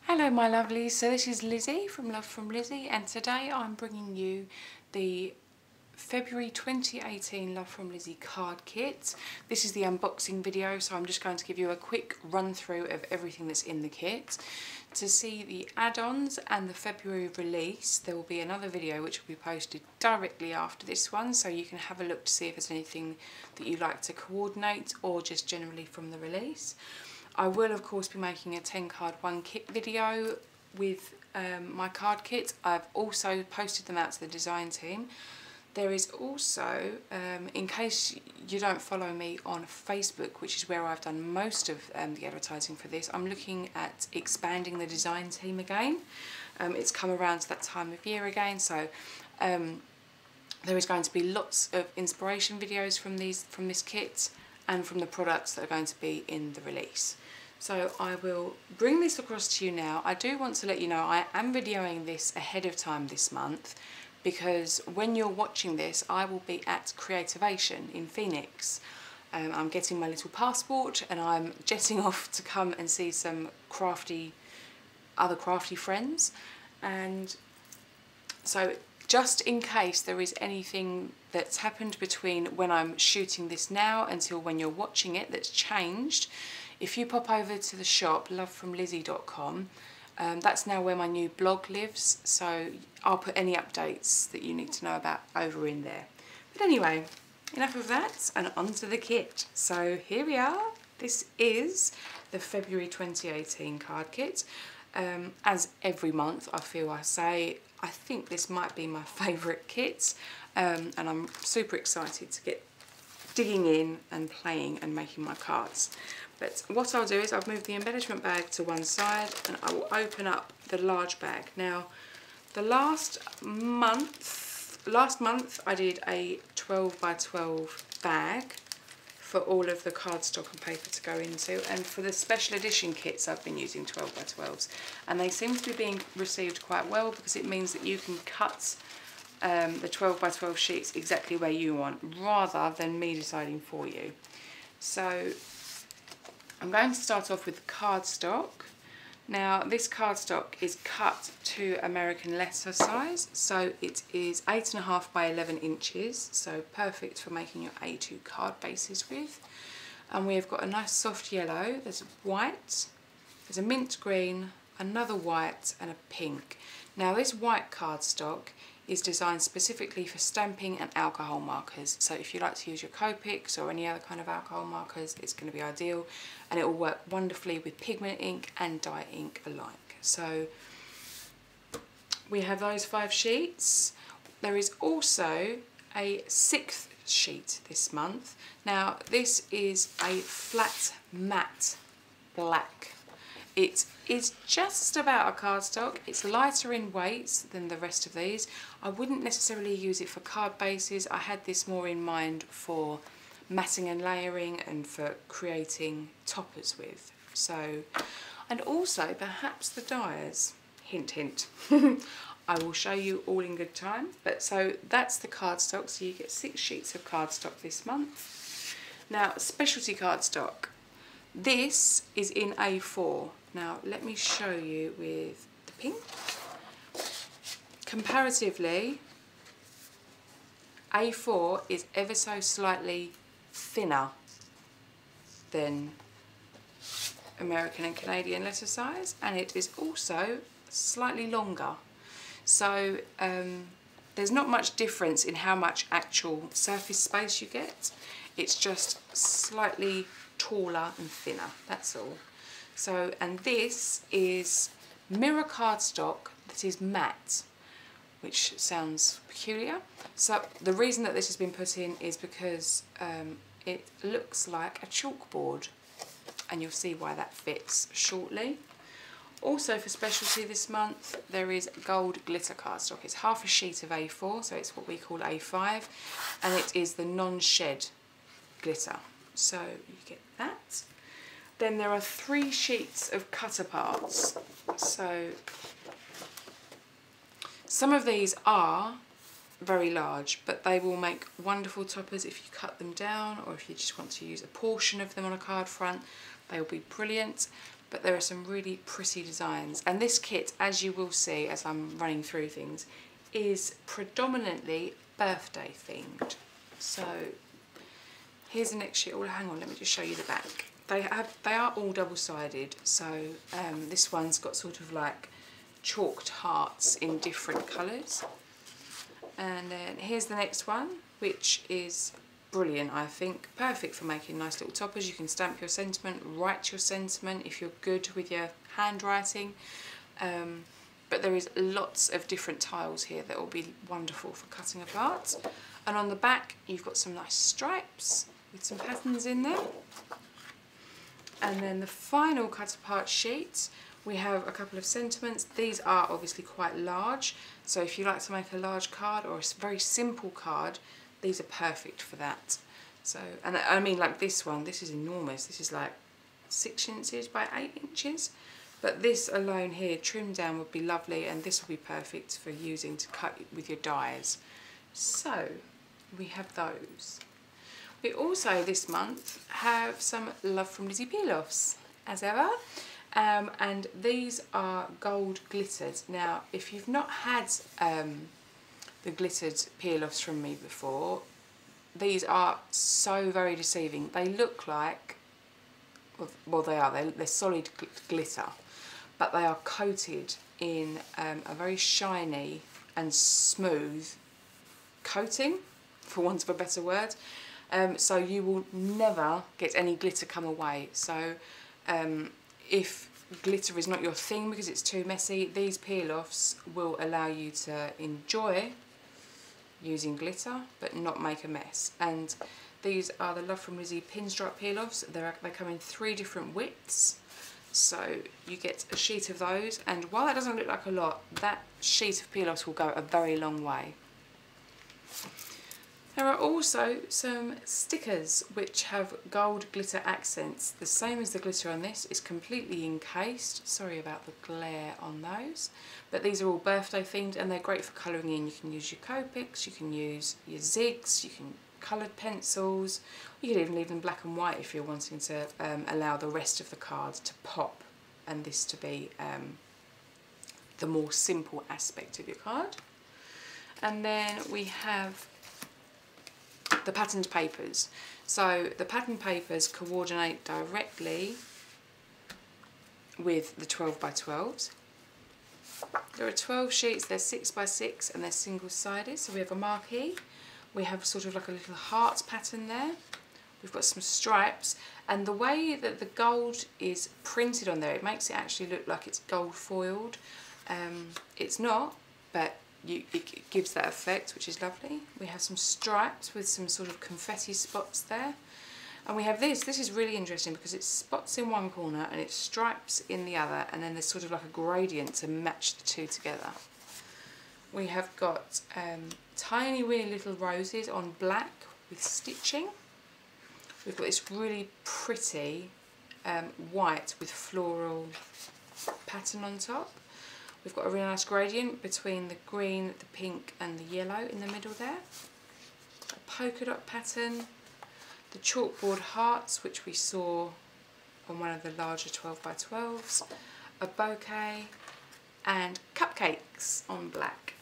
Hello my lovelies, so this is Lizzie from Love from Lizzie, and today I'm bringing you the February 2018 Love from Lizzie card kit. This is the unboxing video, so I'm just going to give you a quick run through of everything that's in the kit. To see the add-ons and the February release, there will be another video which will be posted directly after this one, so you can have a look to see if there's anything that you'd like to coordinate or just generally from the release. I will of course be making a 10 card one kit video with my card kit. I've also posted them out to the design team. There is also, in case you don't follow me on Facebook, which is where I've done most of the advertising for this, I'm looking at expanding the design team again. It's come around to that time of year again, so there is going to be lots of inspiration videos from this kit and from the products that are going to be in the release. So I will bring this across to you now. I do want to let you know I am videoing this ahead of time this month, because when you're watching this I will be at Creativation in Phoenix. I'm getting my little passport and I'm jetting off to come and see some other crafty friends, and so just in case there is anything that's happened between when I'm shooting this now until when you're watching it that's changed, if you pop over to the shop lovefromlizzie.com, that's now where my new blog lives, so I'll put any updates that you need to know about over in there. But anyway, enough of that and onto the kit. So here we are. This is the February 2018 card kit. As every month I say, I think this might be my favourite kit, and I'm super excited to get digging in and playing and making my cards. But what I'll do is I'll move the embellishment bag to one side and I will open up the large bag. Now, the last month I did a 12 by 12 bag for all of the cardstock and paper to go into, and for the special edition kits I've been using 12 by 12s, and they seem to be being received quite well because it means that you can cut the 12 by 12 sheets exactly where you want rather than me deciding for you. So I'm going to start off with cardstock. Now this cardstock is cut to American letter size, so it is 8.5 by 11 inches, so perfect for making your A2 card bases with. And we have got a nice soft yellow, there's white, there's a mint green, another white and a pink. Now this white cardstock is designed specifically for stamping and alcohol markers, so if you like to use your Copics or any other kind of alcohol markers, it's going to be ideal, and it will work wonderfully with pigment ink and dye ink alike. So we have those 5 sheets. There is also a 6th sheet this month. Now this is a flat matte black. It is just about a cardstock. It's lighter in weight than the rest of these. I wouldn't necessarily use it for card bases. I had this more in mind for matting and layering and for creating toppers with. So, and also perhaps the dies. Hint, hint. I will show you all in good time. But so that's the cardstock. So you get 6 sheets of cardstock this month. Now, specialty cardstock. This is in A4. Now let me show you with the pink. Comparatively, A4 is ever so slightly thinner than American and Canadian letter size, and it is also slightly longer. So there's not much difference in how much actual surface space you get. It's just slightly taller and thinner, that's all. So, and this is mirror cardstock that is matte, which sounds peculiar. So the reason that this has been put in is because it looks like a chalkboard, and you'll see why that fits shortly. Also for specialty this month, there is gold glitter cardstock. It's half a sheet of A4, so it's what we call A5, and it is the non-shed glitter. So you get that. Then there are 3 sheets of cutter parts. So some of these are very large, but they will make wonderful toppers if you cut them down, or if you just want to use a portion of them on a card front, they will be brilliant. but there are some really pretty designs. And this kit, as you will see as I'm running through things, is predominantly birthday themed. So here's the next sheet. Oh, hang on, let me just show you the back. They are all double-sided, so this one's got sort of like chalked hearts in different colours. And then here's the next one, which is brilliant, I think. Perfect for making nice little toppers. You can stamp your sentiment, write your sentiment if you're good with your handwriting. But there is lots of different tiles here that will be wonderful for cutting apart. And on the back, you've got some nice stripes with some patterns in there. And then the final cut apart sheet, we have a couple of sentiments. These are obviously quite large, so if you like to make a large card or a very simple card, these are perfect for that. So, and I mean, like this one, this is enormous. This is like 6 inches by 8 inches. But this alone here, trimmed down, would be lovely, and this will be perfect for using to cut with your dies. So we have those. We also this month have some Love from Lizi peel-offs, as ever, and these are gold glittered. Now, if you've not had the glittered peel-offs from me before, these are so very deceiving. They look like, well, they're solid glitter, but they are coated in a very shiny and smooth coating, for want of a better word. So you will never get any glitter come away. So if glitter is not your thing because it's too messy, these peel-offs will allow you to enjoy using glitter but not make a mess. And these are the Love from Lizi pinstripe peel-offs. They come in 3 different widths. So you get a sheet of those, and while that doesn't look like a lot, that sheet of peel-offs will go a very long way. There are also some stickers which have gold glitter accents. The same as the glitter on this, it's completely encased. Sorry about the glare on those. But these are all birthday themed and they're great for colouring in. You can use your Copics, you can use your zigs, you can coloured pencils. You could even leave them black and white if you're wanting to allow the rest of the card to pop and this to be the more simple aspect of your card. And then we have the patterned papers. So the patterned papers coordinate directly with the 12 by 12s. There are 12 sheets, they're 6 by 6 and they're single sided. So we have a marquee, we have sort of like a little heart pattern there. We've got some stripes, and the way that the gold is printed on there, it makes it actually look like it's gold foiled. It's not, but it gives that effect, which is lovely. We have some stripes with some sort of confetti spots there. And we have this is really interesting because it's spots in one corner and it's stripes in the other, and then there's sort of like a gradient to match the two together. We have got tiny weird little roses on black with stitching. We've got this really pretty white with floral pattern on top. We've got a really nice gradient between the green, the pink and the yellow in the middle there. A polka dot pattern. The chalkboard hearts, which we saw on one of the larger 12 by 12s. A bouquet and cupcakes on black.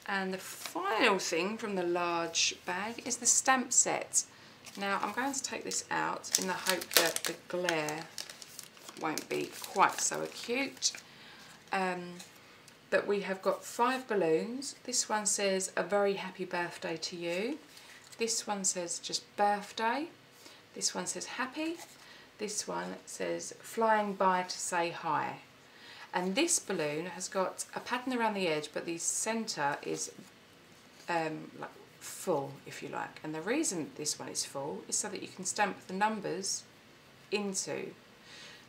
And the final thing from the large bag is the stamp set. Now I'm going to take this out in the hope that the glare won't be quite so acute. But we have got 5 balloons. This one says a very happy birthday to you. This one says just birthday. This one says happy. This one says flying by to say hi. And this balloon has got a pattern around the edge, but the centre is like full, if you like. And the reason this one is full is so that you can stamp the numbers into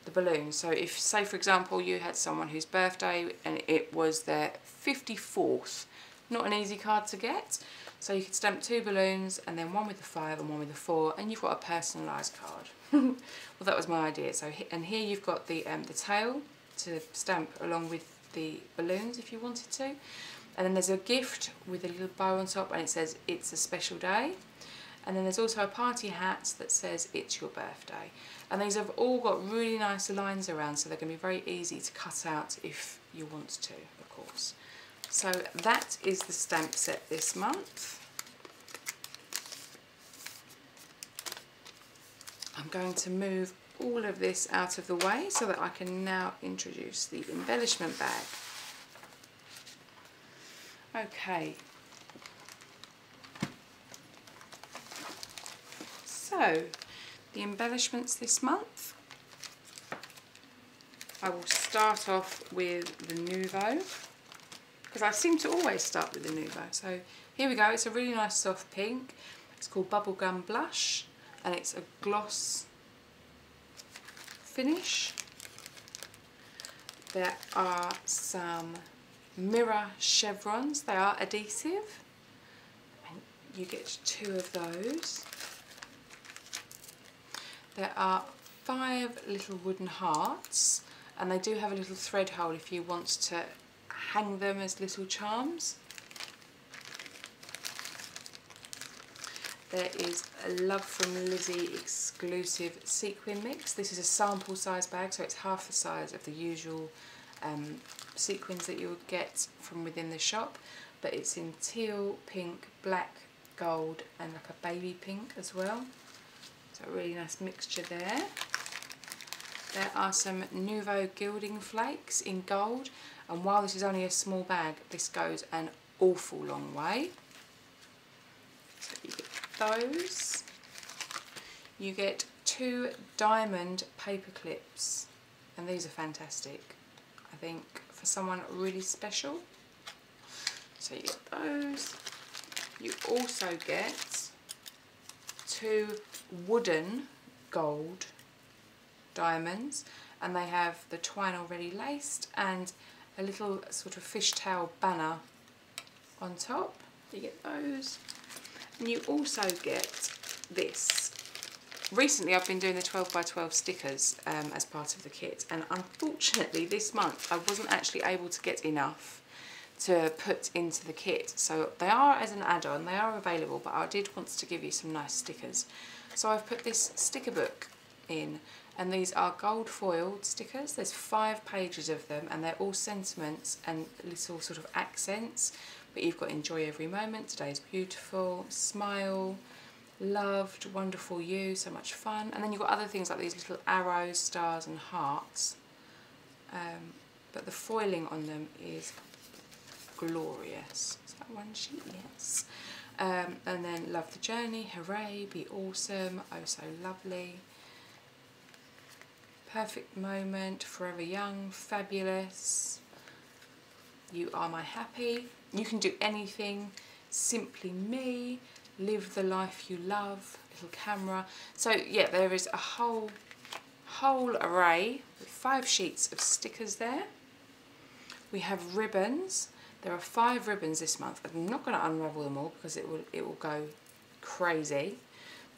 the balloon. So if, say for example, you had someone whose birthday and it was their 54th, not an easy card to get. So you could stamp 2 balloons and then one with the 5 and one with the 4, and you've got a personalised card. Well, that was my idea. So and here you've got the tail to stamp along with the balloons if you wanted to. And then there's a gift with a little bow on top and it says it's a special day. And then there's also a party hat that says it's your birthday. And these have all got really nice lines around, so they're going to be very easy to cut out if you want to, of course. So that is the stamp set this month. I'm going to move all of this out of the way so that I can now introduce the embellishment bag. Okay. So, the embellishments this month, I will start off with the Nouveau, because I seem to always start with the Nouveau. So here we go, it's a really nice soft pink. It's called Bubblegum Blush, and it's a gloss finish. There are some mirror chevrons, they are adhesive, and you get 2 of those. There are 5 little wooden hearts, and they do have a little thread hole if you want to hang them as little charms. There is a Love from Lizi exclusive sequin mix. This is a sample size bag, so it's half the size of the usual sequins that you would get from within the shop, but it's in teal, pink, black, gold, and like a baby pink as well. So a really nice mixture there. There are some Nouveau gilding flakes in gold, and while this is only a small bag, this goes an awful long way. So you get those. You get 2 diamond paper clips, and these are fantastic, I think, for someone really special. So you get those. You also get 2 wooden gold diamonds, and they have the twine already laced and a little sort of fishtail banner on top. You get those. And you also get this. Recently I've been doing the 12 by 12 stickers as part of the kit, and unfortunately this month I wasn't actually able to get enough to put into the kit. So they are as an add-on, they are available, but I did want to give you some nice stickers. So I've put this sticker book in, and these are gold foiled stickers. There's 5 pages of them, and they're all sentiments and little sort of accents. But you've got enjoy every moment, today's beautiful, smile, loved, wonderful you, so much fun. And then you've got other things like these little arrows, stars and hearts. But the foiling on them is glorious. Is that one sheet? Yes. And then love the journey, hooray, be awesome, oh so lovely, perfect moment, forever young, fabulous, you are my happy, you can do anything, simply me, live the life you love, little camera. So yeah, there is a whole array with 5 sheets of stickers there. We have ribbons. There are 5 ribbons this month. I'm not going to unravel them all because it will go crazy,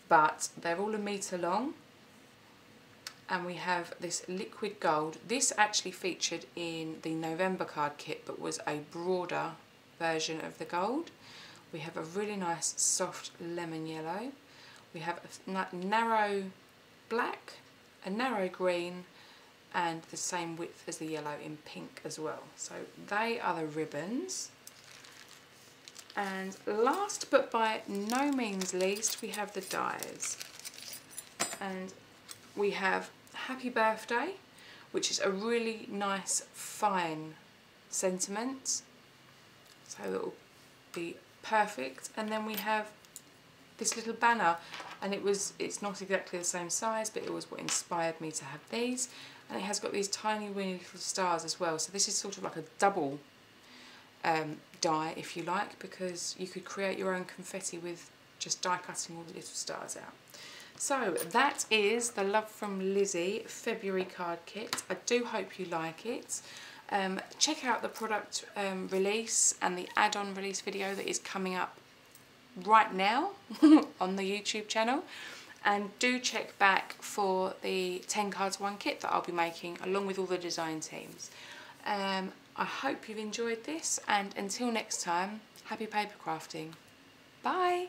but they're all 1 metre long. And we have this liquid gold. This actually featured in the November card kit, but was a broader version of the gold. We have a really nice soft lemon yellow. We have a narrow black, a narrow green, and the same width as the yellow in pink as well. So they are the ribbons. And last but by no means least, we have the dies. And we have Happy Birthday, which is a really nice fine sentiment, so it will be perfect. And then we have this little banner, and it's not exactly the same size, but it was what inspired me to have these. And it has got these tiny weeny little stars as well, so this is sort of like a double die, if you like, because you could create your own confetti with just die cutting all the little stars out. So that is the Love from Lizi February card kit. I do hope you like it. Check out the product release and the add-on release video that is coming up right now on the YouTube channel. And do check back for the 10 cards 1 kit that I'll be making along with all the design teams. I hope you've enjoyed this, and until next time, happy paper crafting. Bye!